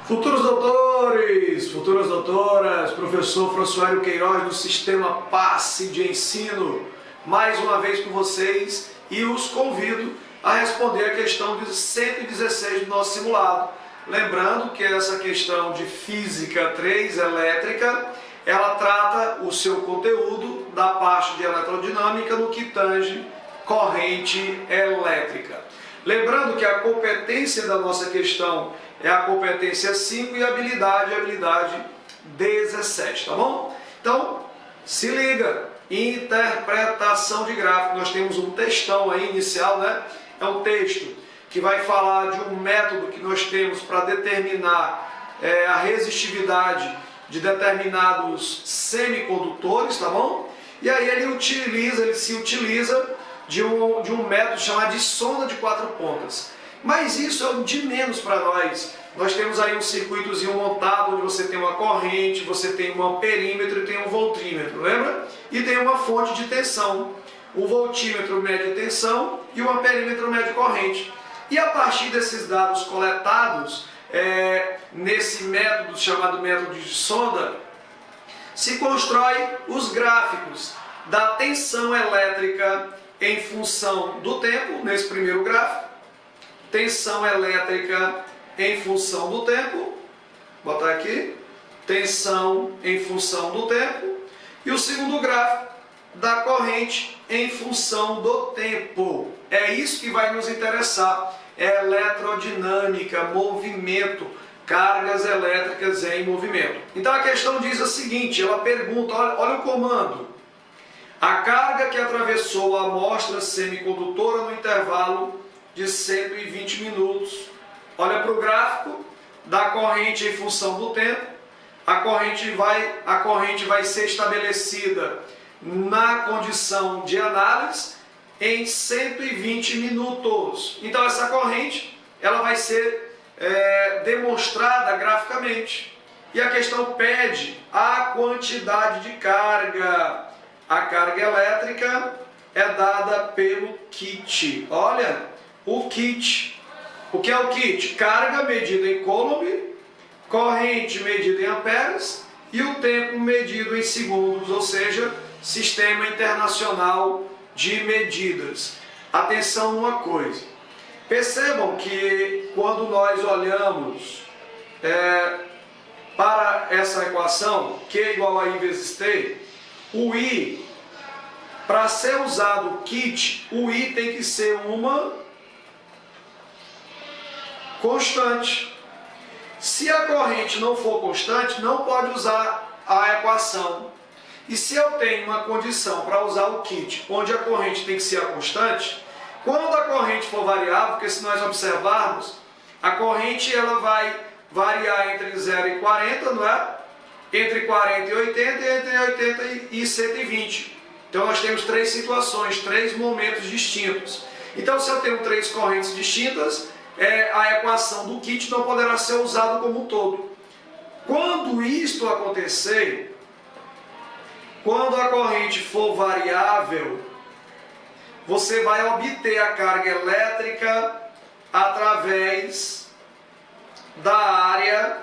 Futuros doutores, futuras doutoras, professor Françoélio Queiroz do Sistema Passe de Ensino, mais uma vez com vocês e os convido a responder a questão de 116 do nosso simulado. Lembrando que essa questão de Física 3 elétrica, ela trata o seu conteúdo da parte de eletrodinâmica no que tange corrente elétrica. Lembrando que a competência da nossa questão é a competência 5 e a habilidade 17, tá bom? Então, se liga, interpretação de gráfico. Nós temos um textão aí inicial, né? É um texto que vai falar de um método que nós temos para determinar a resistividade de determinados semicondutores, tá bom? E aí ele se utiliza de um método chamado de sonda de 4 pontas. Mas isso é o de menos para nós. Nós temos aí um circuitozinho montado onde você tem uma corrente, você tem um amperímetro e tem um voltímetro, lembra? E tem uma fonte de tensão. O voltímetro mede tensão e o amperímetro mede corrente. E a partir desses dados coletados, nesse método chamado método de sonda, se constrói os gráficos da tensão elétrica em função do tempo, nesse primeiro gráfico, tensão elétrica em função do tempo, botar aqui, tensão em função do tempo, e o segundo gráfico da corrente em função do tempo. É isso que vai nos interessar, é eletrodinâmica, movimento, cargas elétricas em movimento. Então a questão diz o seguinte, ela pergunta, olha o comando, a carga que atravessou a amostra semicondutora no intervalo de 120 minutos. Olha para o gráfico da corrente em função do tempo. A corrente vai ser estabelecida na condição de análise em 120 minutos. Então essa corrente ela vai ser demonstrada graficamente. E a questão pede a quantidade de carga. A carga elétrica é dada pelo kit. Olha, o kit. O que é o kit? Carga medida em coulomb, corrente medida em amperes e o tempo medido em segundos, ou seja, Sistema Internacional de Medidas. Atenção numa coisa. Percebam que quando nós olhamos para essa equação, Q igual a I vezes T, o I, para ser usado o kit, o I tem que ser uma constante. Se a corrente não for constante, não pode usar a equação. E se eu tenho uma condição para usar o kit, onde a corrente tem que ser a constante, quando a corrente for variável, porque se nós observarmos, a corrente ela vai variar entre 0 e 40, não é? Entre 40 e 80 e entre 80 e 120. Então nós temos 3 situações, 3 momentos distintos. Então se eu tenho 3 correntes distintas, a equação do kit não poderá ser usada como um todo. Quando isto acontecer, quando a corrente for variável, você vai obter a carga elétrica através da área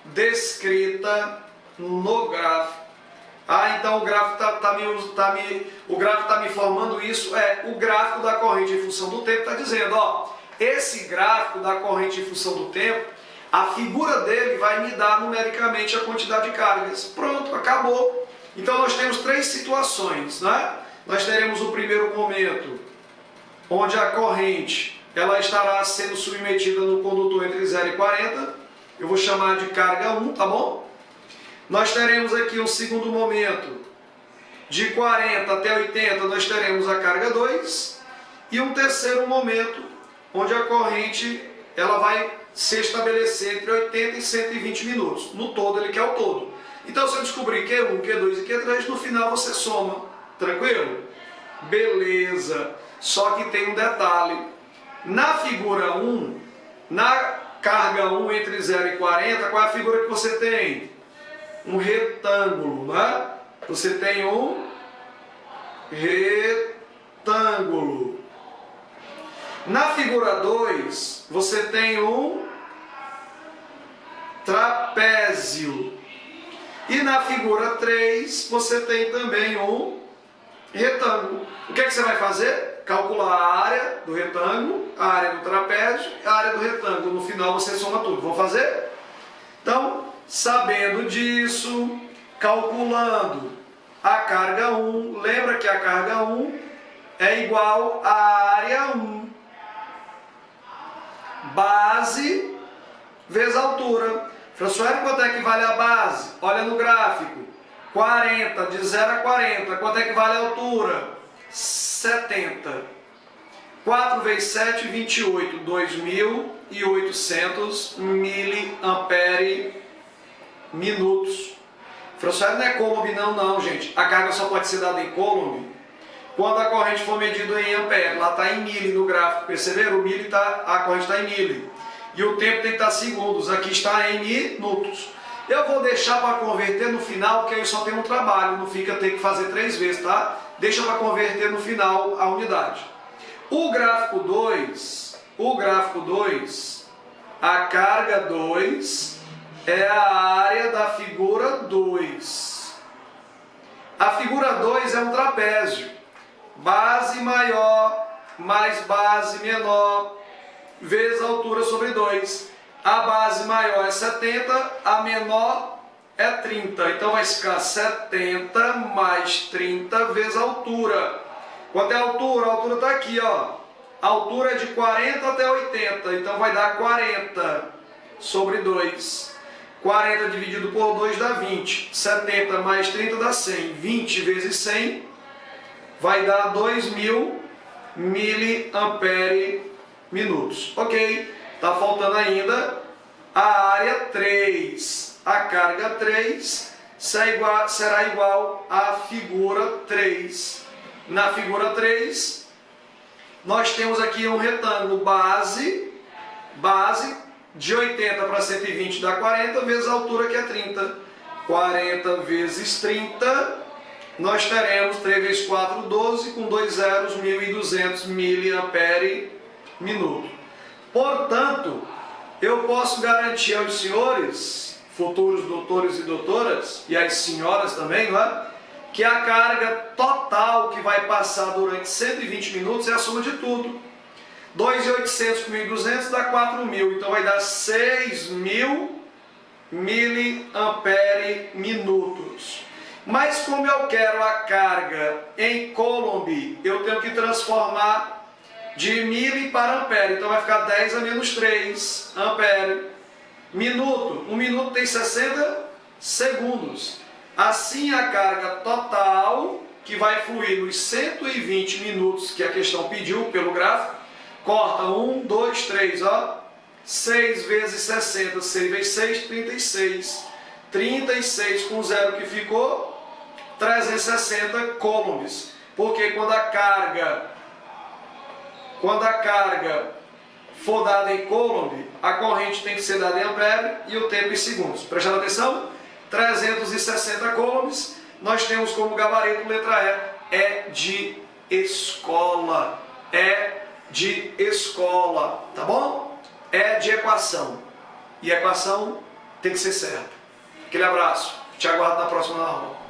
descrita no gráfico. Então o gráfico está me informando isso. O gráfico da corrente em função do tempo está dizendo, esse gráfico da corrente em função do tempo, a figura dele vai me dar numericamente a quantidade de cargas. Pronto, acabou. Então nós temos 3 situações, né? Nós teremos o primeiro momento, onde a corrente ela estará sendo submetida no condutor entre 0 e 40. Eu vou chamar de carga 1, tá bom? Nós teremos aqui um segundo momento, de 40 até 80, nós teremos a carga 2. E um terceiro momento, onde a corrente ela vai se estabelecer entre 80 e 120 minutos. No todo, ele quer o todo. Então, se eu descobrir Q1, Q2 e Q3, no final você soma. Tranquilo? Beleza. Só que tem um detalhe. Na figura 1, na carga 1 entre 0 e 40, qual é a figura que você tem? Um retângulo, né? Você tem um retângulo. Na figura 2, você tem um trapézio. E na figura 3, você tem também um retângulo. O que é que você vai fazer? Calcular a área do retângulo, a área do trapézio e a área do retângulo. No final você soma tudo. Vamos fazer? Então, sabendo disso, calculando a carga 1, lembra que a carga 1 é igual à área 1. Base vezes altura. Professor, quanto é que vale a base? Olha no gráfico. 40, de 0 a 40. Quanto é que vale a altura? 70. 4 vezes 7, 28. 2.800 miliampere minutos. Professor, não é Coulomb não, gente. A carga só pode ser dada em Coulomb quando a corrente for medida em ampere. Lá está em mili no gráfico, perceberam? A corrente está em mili. E o tempo tem que estar segundos. Aqui está em minutos. Eu vou deixar para converter no final, porque aí só tem um trabalho. Não fica ter que fazer 3 vezes, tá? Deixa para converter no final a unidade. O gráfico 2, a carga 2 é a área da figura 2. A figura 2 é um trapézio. Base maior mais base menor vezes a altura sobre 2. A base maior é 70, a menor é 30. Então vai ficar 70 mais 30 vezes a altura. Quanto é a altura? A altura está aqui, ó. A altura é de 40 até 80. Então vai dar 40 sobre 2. 40 dividido por 2 dá 20. 70 mais 30 dá 100. 20 vezes 100 vai dar 2.000 miliampere minutos. Ok, está faltando ainda a área 3. A carga 3 será igual à figura 3. Na figura 3, nós temos aqui um retângulo base de 80 para 120 dá 40, vezes a altura que é 30. 40 vezes 30, nós teremos 3 vezes 4, 12, com 2 zeros, 1.200 miliampere minuto. Portanto, eu posso garantir aos senhores, futuros doutores e doutoras, e às senhoras também, não é? Que a carga total que vai passar durante 120 minutos é a soma de tudo. 2.800 com 1.200 dá 4.000, então vai dar 6.000 miliampere minutos. Mas como eu quero a carga em Coulomb, eu tenho que transformar de mili para ampere. Então vai ficar 10 a menos 3 ampere. Minuto. 1 minuto tem 60 segundos. Assim a carga total, que vai fluir nos 120 minutos que a questão pediu pelo gráfico, corta 1, 2, 3, ó. 6 vezes 60, 6 vezes 6, 36. 36 com 0 que ficou, 360 coulombs. Porque quando a carga for dada em Coulomb, a corrente tem que ser dada em ampere e o tempo em segundos. Prestando atenção? 360 coulombs. Nós temos como gabarito letra E. É de escola. É de escola. Tá bom? É de equação. E equação tem que ser certa. Aquele abraço. Te aguardo na próxima aula.